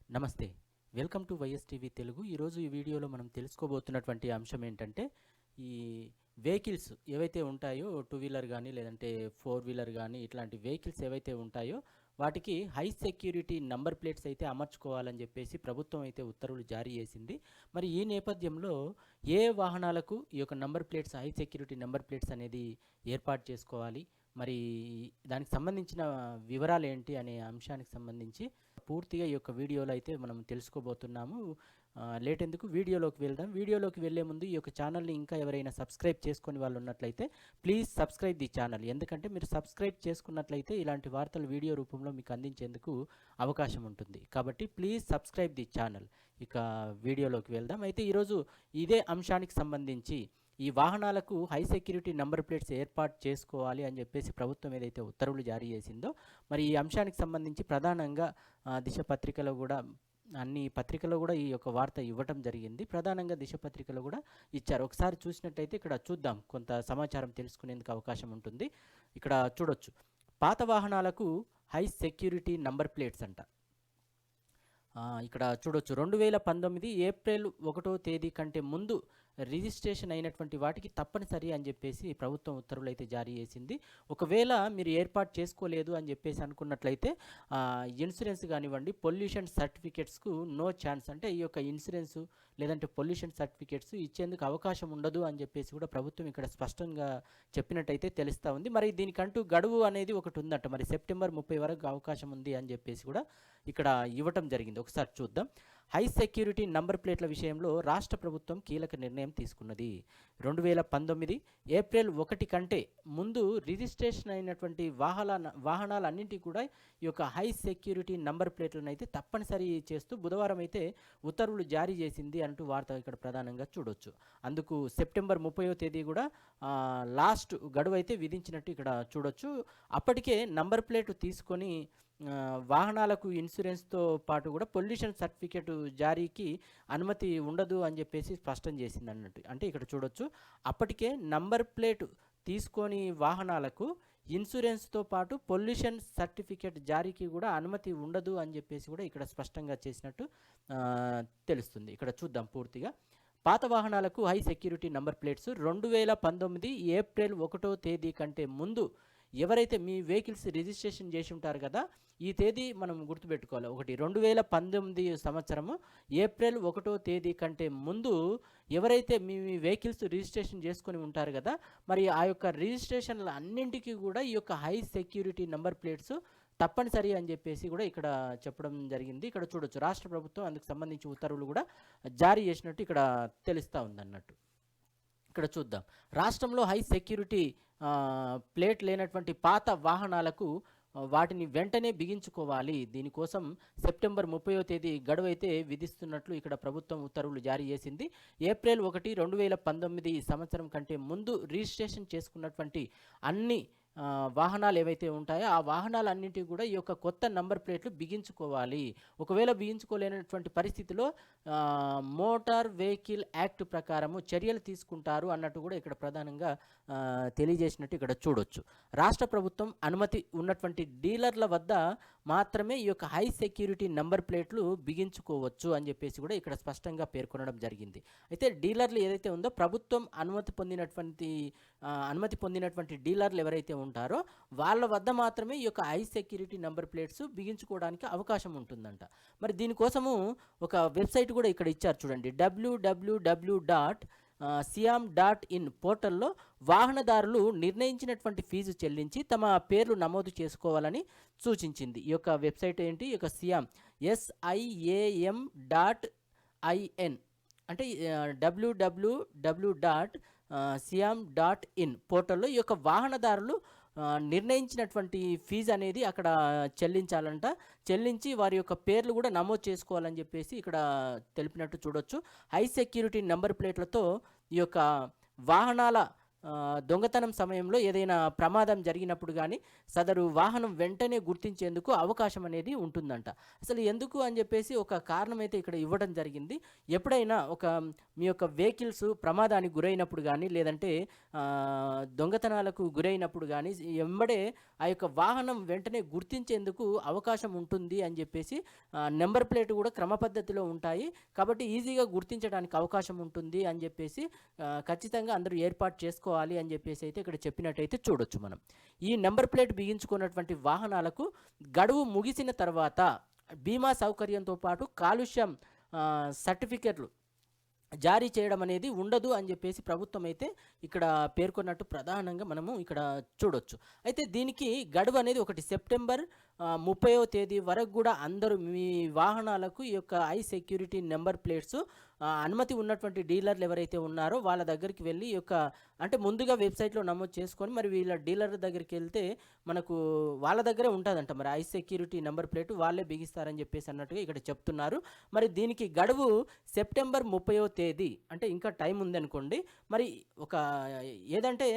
నమస్తే. Welcome to YSTV Telugu. ఈరోజు ఈ వీడియోలో మనం తెలుసుకోబోతున్నటువంటి అంశం ఏంటంటే, ఈ వెహికల్స్ ఏవైతే ఉంటాయో, టూ వీలర్ గానీ, లేదంటే ఫోర్ వీలర్ గానీ, ఇట్లాంటి వెహికల్స్ ఏవైతే ఉంటాయో, వాటికి హై సెక్యూరిటీ నంబర్ ప్లేట్స్ అయితే అమర్చుకోవాలని చెప్పేసి ప్రభుత్వం అయితే ఉత్తర్వులు జారీ చేసింది. మరి ఈ నేపథ్యంలో ఏ వాహనాలకు ఈ యొక్క number plates, high security number plates అనేది ఏర్పాటు చేసుకోవాలి? మరి దానికి సంబంధించిన వివరాలేంటి అనే అంశానికి సంబంధించి పూర్తిగా ఈ యొక్క వీడియోలో అయితే మనం తెలుసుకోబోతున్నాము. లేట్ ఎందుకు వీడియోలోకి వెళ్దాం. వీడియోలోకి వెళ్ళే ముందు ఈ యొక్క ఛానల్ని ఇంకా ఎవరైనా సబ్స్క్రైబ్ చేసుకొని వాళ్ళు ఉన్నట్లయితే ప్లీజ్ సబ్స్క్రైబ్ ది ఛానల్. ఎందుకంటే మీరు సబ్స్క్రైబ్ చేసుకున్నట్లయితే ఇలాంటి వార్తలు వీడియో రూపంలో మీకు అందించేందుకు అవకాశం ఉంటుంది. కాబట్టి ప్లీజ్ సబ్స్క్రైబ్ ది ఛానల్. ఇక వీడియోలోకి వెళ్దాం. అయితే ఈరోజు ఇదే అంశానికి సంబంధించి ఈ వాహనాలకు హై సెక్యూరిటీ నంబర్ ప్లేట్స్ ఏర్పాటు చేసుకోవాలి అని చెప్పేసి ప్రభుత్వం ఏదైతే ఉత్తర్వులు జారీ చేసిందో, మరి ఈ అంశానికి సంబంధించి ప్రధానంగా దిశ పత్రికలో కూడా, అన్ని పత్రికల్లో కూడా ఈ యొక్క వార్త ఇవ్వటం జరిగింది. ప్రధానంగా దిశ పత్రికలో కూడా ఇచ్చారు. ఒకసారి చూసినట్టయితే ఇక్కడ చూద్దాం, కొంత సమాచారం తెలుసుకునేందుకు అవకాశం ఉంటుంది. ఇక్కడ చూడొచ్చు, పాత వాహనాలకు హై సెక్యూరిటీ నంబర్ ప్లేట్స్ అంట. ఇక్కడ చూడొచ్చు, 2019 ఏప్రిల్ 1వ తేదీ కంటే ముందు రిజిస్ట్రేషన్ అయినటువంటి వాటికి తప్పనిసరి అని చెప్పేసి ప్రభుత్వం ఉత్తర్వులు అయితే జారీ చేసింది. ఒకవేళ మీరు ఏర్పాటు చేసుకోలేదు అని చెప్పేసి అనుకున్నట్లయితే ఇన్సూరెన్స్ కానివ్వండి, పొల్యూషన్ సర్టిఫికేట్స్కు నో ఛాన్స్, అంటే ఈ యొక్క ఇన్సూరెన్సు లేదంటే పొల్యూషన్ సర్టిఫికేట్స్ ఇచ్చేందుకు అవకాశం ఉండదు అని చెప్పేసి కూడా ప్రభుత్వం ఇక్కడ స్పష్టంగా చెప్పినట్టయితే తెలుస్తూ ఉంది. మరి దీనికంటూ గడువు అనేది ఒకటి ఉందంట. మరి సెప్టెంబర్ 30 వరకు అవకాశం ఉంది అని చెప్పేసి కూడా ఇక్కడ ఇవ్వటం జరిగింది. ఒకసారి చూద్దాం. హై సెక్యూరిటీ నంబర్ ప్లేట్ల విషయంలో రాష్ట్ర ప్రభుత్వం కీలక నిర్ణయం తీసుకున్నది. 2019 ఏప్రిల్ 1 కంటే ముందు రిజిస్ట్రేషన్ అయినటువంటి వాహనాలన్నింటికి కూడా ఈ యొక్క హై సెక్యూరిటీ నంబర్ ప్లేట్లను అయితే తప్పనిసరి చేస్తూ బుధవారం అయితే ఉత్తర్వులు జారీ చేసింది అంటూ వార్త ఇక్కడ ప్రధానంగా చూడొచ్చు. అందుకు సెప్టెంబర్ 30వ తేదీ కూడా లాస్ట్ గడువు అయితే విధించినట్టు ఇక్కడ చూడొచ్చు. అప్పటికే నంబర్ ప్లేట్ తీసుకొని వాహనాలకు ఇన్సూరెన్స్తో పాటు కూడా పొల్యూషన్ సర్టిఫికేట్ జారీకి అనుమతి ఉండదు అని చెప్పేసి స్పష్టం చేసింది అన్నట్టు. అంటే ఇక్కడ చూడొచ్చు, అప్పటికే నంబర్ ప్లేట్ తీసుకొని వాహనాలకు ఇన్సూరెన్స్తో పాటు పొల్యూషన్ సర్టిఫికేట్ జారీకి కూడా అనుమతి ఉండదు అని చెప్పేసి కూడా ఇక్కడ స్పష్టంగా చేసినట్టు తెలుస్తుంది. ఇక్కడ చూద్దాం పూర్తిగా. పాత వాహనాలకు high security number plates 2019 April 1వ తేదీ కంటే ముందు ఎవరైతే మీ వెహికల్స్ రిజిస్ట్రేషన్ చేసి ఉంటారు కదా, ఈ తేదీ మనం గుర్తుపెట్టుకోవాలి. 2019 సంవత్సరము ఏప్రిల్ 1వ తేదీ కంటే ముందు ఎవరైతే మీ వెహికల్స్ రిజిస్ట్రేషన్ చేసుకొని ఉంటారు కదా, మరి ఆ యొక్క రిజిస్ట్రేషన్ల అన్నింటికీ కూడా ఈ యొక్క హై సెక్యూరిటీ నంబర్ ప్లేట్స్ తప్పనిసరి అని చెప్పేసి కూడా ఇక్కడ చెప్పడం జరిగింది. ఇక్కడ చూడొచ్చు, రాష్ట్ర ప్రభుత్వం అందుకు సంబంధించి ఉత్తర్వులు కూడా జారీ చేసినట్టు ఇక్కడ తెలుస్తూ ఉందన్నట్టు. ఇక్కడ చూద్దాం, రాష్ట్రంలో హై సెక్యూరిటీ ప్లేట్ లేనటువంటి పాత వాహనాలకు వాటిని వెంటనే బిగించుకోవాలి. దీనికోసం సెప్టెంబర్ 30వ తేదీ గడువైతే విధిస్తున్నట్లు ఇక్కడ ప్రభుత్వం ఉత్తర్వులు జారీ చేసింది. ఏప్రిల్ 1, 2019 సంవత్సరం కంటే ముందు రిజిస్ట్రేషన్ చేసుకున్నటువంటి అన్ని వాహనాలు ఏవైతే ఉంటాయో ఆ వాహనాలన్నింటికి కూడా ఈ యొక్క కొత్త నంబర్ ప్లేట్లు బిగించుకోవాలి. ఒకవేళ బిగించుకోలేనటువంటి పరిస్థితిలో మోటార్ వెహికల్ యాక్ట్ ప్రకారము చర్యలు తీసుకుంటారు అన్నట్టు కూడా ఇక్కడ ప్రధానంగా తెలియజేసినట్టు ఇక్కడ చూడొచ్చు. రాష్ట్ర ప్రభుత్వం అనుమతి ఉన్నటువంటి డీలర్ల వద్ద మాత్రమే ఈ యొక్క హై సెక్యూరిటీ నంబర్ ప్లేట్లు బిగించుకోవచ్చు అని చెప్పేసి కూడా ఇక్కడ స్పష్టంగా పేర్కొనడం జరిగింది. అయితే డీలర్లు ఏదైతే ఉందో, ప్రభుత్వం అనుమతి పొందినటువంటి డీలర్లు ఎవరైతే ఉంటారో వాళ్ళ వద్ద మాత్రమే ఈ యొక్క హై సెక్యూరిటీ నంబర్ ప్లేట్స్ బిగించుకోవడానికి అవకాశం ఉంటుందంట. మరి దీనికోసము ఒక వెబ్సైట్ కూడా ఇక్కడ ఇచ్చారు చూడండి, www.siam.in పోర్టల్లో వాహనదారులు నిర్ణయించినటువంటి ఫీజు చెల్లించి తమ పేర్లు నమోదు చేసుకోవాలని సూచించింది. ఈ యొక్క వెబ్సైట్ ఏంటి? ఈ యొక్క సియామ్ SIAM.in అంటే www.siam.in పోర్టల్లో ఈ యొక్క వాహనదారులు నిర్ణయించినటువంటి ఫీజు అనేది అక్కడ చెల్లించాలంట. చెల్లించి వారి యొక్క పేర్లు కూడా నమోదు చేసుకోవాలని చెప్పేసి ఇక్కడ తెలిపినట్టు చూడొచ్చు. హై సెక్యూరిటీ నెంబర్ ప్లేట్లతో ఈ యొక్క వాహనాల దొంగతనం సమయంలో ఏదైనా ప్రమాదం జరిగినప్పుడు గానీ, సదరు వాహనం వెంటనే గుర్తించేందుకు అవకాశం అనేది ఉంటుందంట. అసలు ఎందుకు అని జెప్పేసి ఒక కారణమైతే ఇక్కడ ఇవ్వడం జరిగింది. ఎప్పుడైనా మీ యొక్క వెహికల్స్ ప్రమాదానికి గురైనప్పుడు గానీ, లేదంటే దొంగతనాలకు గురైనప్పుడు గానీ, ఎంబడే ఆ యొక్క వాహనం వెంటనే గుర్తించేందుకు అవకాశం ఉంటుంది అని జెప్పేసి నంబర్ ప్లేట్ గూడా క్రమ పద్ధతిలో ఉంటాయి. కాబట్టి ఈజీగా గుర్తించడానికి అవకాశం ఉంటుంది అని జెప్పేసి ఖచ్చితంగా అందరూ ఏర్పాటు చేసుకోవాలి అని జెప్పేసి అయితే ఇక్కడ చెప్పినట్టయితే చూడొచ్చు మనం. ఈ నంబర్ ప్లేట్ బిగించుకున్నటువంటి వాహనాలకు గడువు ముగిసిన తర్వాత బీమా సౌకర్యంతో పాటు కాలుష్యం సర్టిఫికెట్లు జారీ చేయడం అనేది ఉండదు అని చెప్పేసి ప్రభుత్వం అయితే ఇక్కడ పేర్కొన్నట్టు ప్రధానంగా మనము ఇక్కడ చూడొచ్చు. అయితే దీనికి గడువు అనేది ఒకటి సెప్టెంబర్ 30వ తేదీ వరకు కూడా అందరూ మీ వాహనాలకు ఈ యొక్క ఐ సెక్యూరిటీ నెంబర్ ప్లేట్స్ అనుమతి ఉన్నటువంటి డీలర్లు ఎవరైతే ఉన్నారో వాళ్ళ దగ్గరికి వెళ్ళి ఈ యొక్క అంటే ముందుగా వెబ్సైట్లో నమోదు చేసుకొని మరి వీళ్ళ డీలర్ దగ్గరికి వెళ్తే మనకు వాళ్ళ దగ్గరే ఉంటుందంట మరి ఐ సెక్యూరిటీ నెంబర్ ప్లేట్ వాళ్ళే బిగిస్తారని చెప్పేసి అన్నట్టుగా ఇక్కడ చెప్తున్నారు. మరి దీనికి గడువు సెప్టెంబర్ 30వ తేదీ అంటే ఇంకా టైం ఉందనుకోండి. మరి ఏదంటే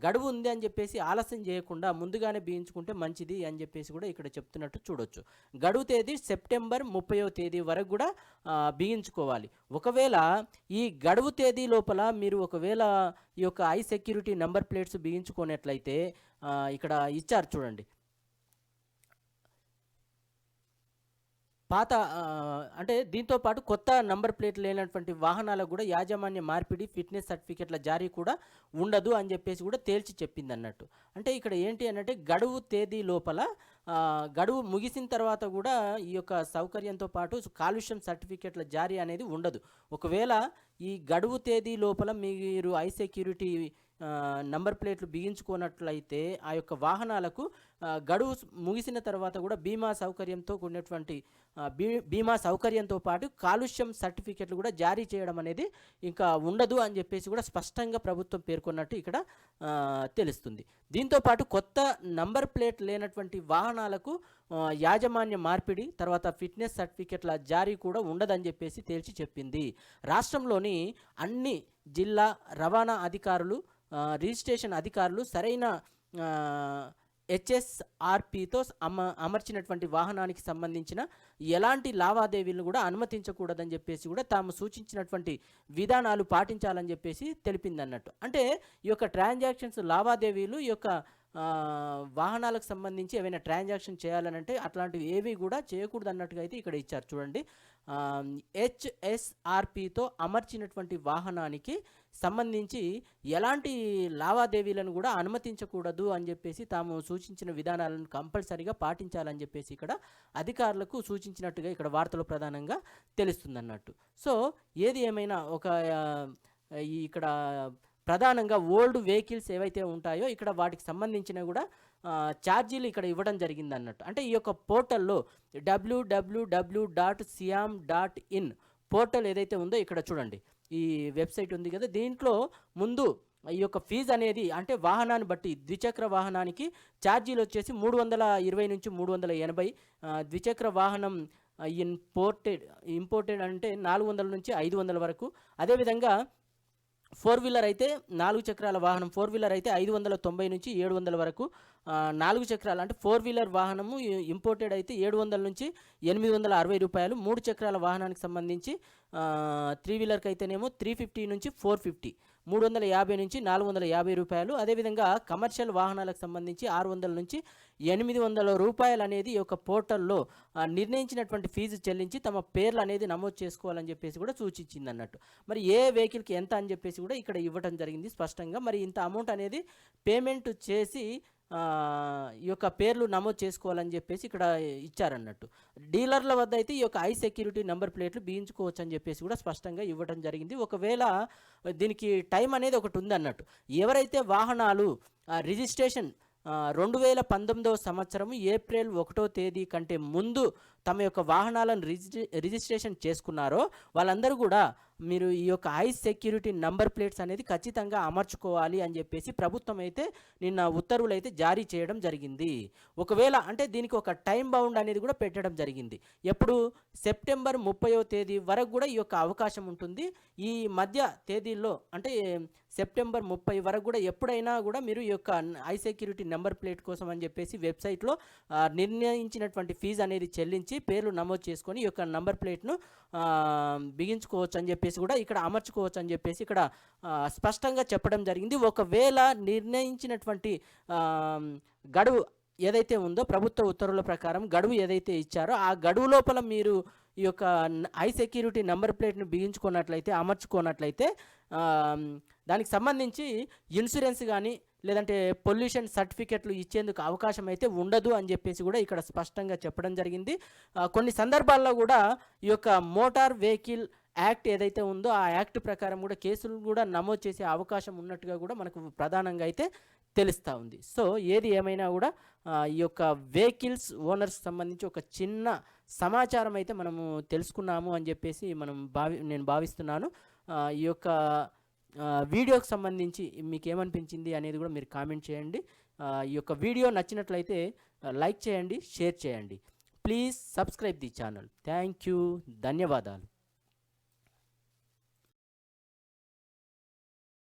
గడువు ఉంది అని చెప్పేసి ఆలస్యం చేయకుండా ముందుగానే బిగించుకుంటే మంచిది అని చెప్పేసి కూడా ఇక్కడ చెప్తున్నట్టు చూడొచ్చు. గడువు తేదీ సెప్టెంబర్ 30వ తేదీ వరకు కూడా బిగించుకోవాలి. ఒకవేళ ఈ గడువు తేదీ లోపల మీరు ఒకవేళ ఈ యొక్క ఐ సెక్యూరిటీ నెంబర్ ప్లేట్స్ బిగించుకున్నట్లయితే ఇక్కడ ఇచ్చారు చూడండి. పాత అంటే దీంతో పాటు కొత్త నంబర్ ప్లేట్ లేనటువంటి వాహనాలకు కూడా యాజమాన్య మార్పిడి ఫిట్నెస్ సర్టిఫికెట్ల జారీ కూడా ఉండదు అని చెప్పేసి కూడా తేల్చి చెప్పింది అన్నట్టు. అంటే ఇక్కడ ఏంటి అనంటే గడువు తేదీ లోపల గడువు ముగిసిన తర్వాత కూడా ఈ యొక్క సౌకర్యంతో పాటు కాలుష్యం సర్టిఫికెట్ల జారీ అనేది ఉండదు. ఒకవేళ ఈ గడువు తేదీ లోపల మీరు ఐ సెక్యూరిటీ నంబర్ ప్లేట్లు బిగించుకున్నట్లయితే ఆ యొక్క వాహనాలకు గడువు ముగిసిన తర్వాత కూడా బీమా సౌకర్యంతో కూడినటువంటి బీమా సౌకర్యంతో పాటు కాలుష్యం సర్టిఫికెట్లు కూడా జారీ చేయడం అనేది ఇంకా ఉండదు అని చెప్పేసి కూడా స్పష్టంగా ప్రభుత్వం పేర్కొన్నట్టు ఇక్కడ తెలుస్తుంది. దీంతోపాటు కొత్త నంబర్ ప్లేట్ లేనటువంటి వాహనాలకు యాజమాన్య మార్పిడి తర్వాత ఫిట్నెస్ సర్టిఫికెట్ల జారీ కూడా ఉండదని చెప్పేసి తేల్చి చెప్పింది. రాష్ట్రంలోని అన్ని జిల్లా రవాణా అధికారులు రిజిస్ట్రేషన్ అధికారులు సరైన హెచ్ఎస్ఆర్పితో అమర్చినటువంటి వాహనానికి సంబంధించిన ఎలాంటి లావాదేవీలను కూడా అనుమతించకూడదని చెప్పేసి కూడా తాము సూచించినటువంటి విధానాలు పాటించాలని చెప్పేసి తెలిపింది అన్నట్టు. అంటే ఈ యొక్క ట్రాన్సాక్షన్స్ లావాదేవీలు ఈ యొక్క వాహనాలకు సంబంధించి ఏవైనా ట్రాన్సాక్షన్ చేయాలనంటే అట్లాంటివి ఏవి కూడా చేయకూడదు అన్నట్టుగా అయితే ఇక్కడ ఇచ్చారు చూడండి. హెచ్ఎస్ఆర్పితో అమర్చినటువంటి వాహనానికి సంబంధించి ఎలాంటి లావాదేవీలను కూడా అనుమతించకూడదు అని చెప్పేసి తాము సూచించిన విధానాలను కంపల్సరీగా పాటించాలని చెప్పేసి ఇక్కడ అధికారులకు సూచించినట్టుగా ఇక్కడ వార్తలు ప్రధానంగా తెలుస్తుంది అన్నట్టు. సో ఏది ఏమైనా ఇక్కడ ప్రధానంగా ఓల్డ్ వెహికల్స్ ఏవైతే ఉంటాయో ఇక్కడ వాటికి సంబంధించిన కూడా ఛార్జీలు ఇక్కడ ఇవ్వడం జరిగింది అన్నట్టు. అంటే ఈ యొక్క పోర్టల్లో www.siam.in పోర్టల్ ఏదైతే ఉందో ఇక్కడ చూడండి ఈ వెబ్సైట్ ఉంది కదా, దీంట్లో ముందు ఈ యొక్క ఫీజు అనేది అంటే వాహనాన్ని బట్టి ద్విచక్ర వాహనానికి ఛార్జీలు వచ్చేసి 320 నుంచి 380, ద్విచక్ర వాహనం ఇంపోర్టెడ్ అంటే 400 నుంచి 500 వరకు. అదేవిధంగా 4 వీలర్ అయితే 4 చక్రాల వాహనం 4 వీలర్ అయితే 590 నుంచి 700 వరకు. 4 చక్రాలు అంటే 4 వీలర్ వాహనము ఇంపోర్టెడ్ అయితే 700 నుంచి 860 రూపాయలు. 3 చక్రాల వాహనానికి సంబంధించి 3 వీలర్కి అయితేనేమో 350 నుంచి 450, 350 నుంచి 450 రూపాయలు. అదేవిధంగా కమర్షియల్ వాహనాలకు సంబంధించి 600 నుంచి 800 రూపాయలు అనేది ఈ యొక్క పోర్టల్లో నిర్ణయించినటువంటి ఫీజు చెల్లించి తమ పేర్లు అనేది నమోదు చేసుకోవాలని చెప్పేసి కూడా సూచించింది అన్నట్టు. మరి ఏ వెహికల్కి ఎంత అని చెప్పేసి కూడా ఇక్కడ ఇవ్వడం జరిగింది స్పష్టంగా. మరి ఇంత అమౌంట్ అనేది పేమెంట్ చేసి ఈ యొక్క పేర్లు నమోదు చేసుకోవాలని చెప్పేసి ఇక్కడ ఇచ్చారన్నట్టు. డీలర్ల వద్ద అయితే ఈ యొక్క ఐ సెక్యూరిటీ నెంబర్ ప్లేట్లు బిగించుకోవచ్చు అని చెప్పేసి కూడా స్పష్టంగా ఇవ్వడం జరిగింది. ఒకవేళ దీనికి టైం అనేది ఒకటి ఉంది అన్నట్టు. ఎవరైతే వాహనాలు రిజిస్ట్రేషన్ 2019వ సంవత్సరం ఏప్రిల్ 1వ తేదీ కంటే ముందు తమ యొక్క వాహనాలను రిజిస్ట్రేషన్ చేసుకున్నారో వాళ్ళందరూ కూడా మీరు ఈ యొక్క హై సెక్యూరిటీ నంబర్ ప్లేట్స్ అనేది ఖచ్చితంగా అమర్చుకోవాలి అని చెప్పేసి ప్రభుత్వం అయితే నిన్న ఉత్తర్వులు అయితే జారీ చేయడం జరిగింది. ఒకవేళ అంటే దీనికి ఒక టైం బౌండ్ అనేది కూడా పెట్టడం జరిగింది. ఎప్పుడు సెప్టెంబర్ 30వ తేదీ వరకు కూడా ఈ యొక్క అవకాశం ఉంటుంది. ఈ మధ్య తేదీల్లో అంటే సెప్టెంబర్ 30 వరకు కూడా ఎప్పుడైనా కూడా మీరు ఈ యొక్క హై సెక్యూరిటీ నెంబర్ ప్లేట్ కోసం అని చెప్పేసి వెబ్సైట్లో నిర్ణయించినటువంటి ఫీజు అనేది చెల్లించి పేర్లు నమోదు చేసుకొని ఈ యొక్క నంబర్ ప్లేట్ను బిగించుకోవచ్చు అని చెప్పేసి కూడా ఇక్కడ అమర్చుకోవచ్చు అని చెప్పేసి ఇక్కడ స్పష్టంగా చెప్పడం జరిగింది. ఒకవేళ నిర్ణయించినటువంటి గడువు ఏదైతే ఉందో ప్రభుత్వ ఉత్తర్వుల ప్రకారం గడువు ఏదైతే ఇచ్చారో ఆ గడువు లోపల మీరు ఈ యొక్క హై సెక్యూరిటీ నెంబర్ ప్లేట్ను బిగించుకున్నట్లయితే అమర్చుకున్నట్లయితే దానికి సంబంధించి ఇన్సూరెన్స్ కానీ లేదంటే పొల్యూషన్ సర్టిఫికెట్లు ఇచ్చేందుకు అవకాశం అయితే ఉండదు అని చెప్పేసి కూడా ఇక్కడ స్పష్టంగా చెప్పడం జరిగింది. కొన్ని సందర్భాల్లో కూడా ఈ యొక్క మోటార్ వెహికల్ యాక్ట్ ఏదైతే ఉందో ఆ యాక్ట్ ప్రకారం కూడా కేసులు కూడా నమోదు చేసే అవకాశం ఉన్నట్టుగా కూడా మనకు ప్రధానంగా అయితే తెలుస్తూ ఉంది. సో ఏది ఏమైనా కూడా ఈ యొక్క వెహికల్స్ ఓనర్స్ సంబంధించి ఒక చిన్న సమాచారం అయితే మనము తెలుసుకున్నాము అని చెప్పేసి నేను భావిస్తున్నాను. ఈ యొక్క వీడియోకి సంబంధించి మీకు ఏమనిపించింది అనేది కూడా మీరు కామెంట్ చేయండి. ఈ యొక్క వీడియో నచ్చినట్లయితే లైక్ చేయండి, షేర్ చేయండి. Please subscribe the channel. Thank you, ధన్యవాదాలు.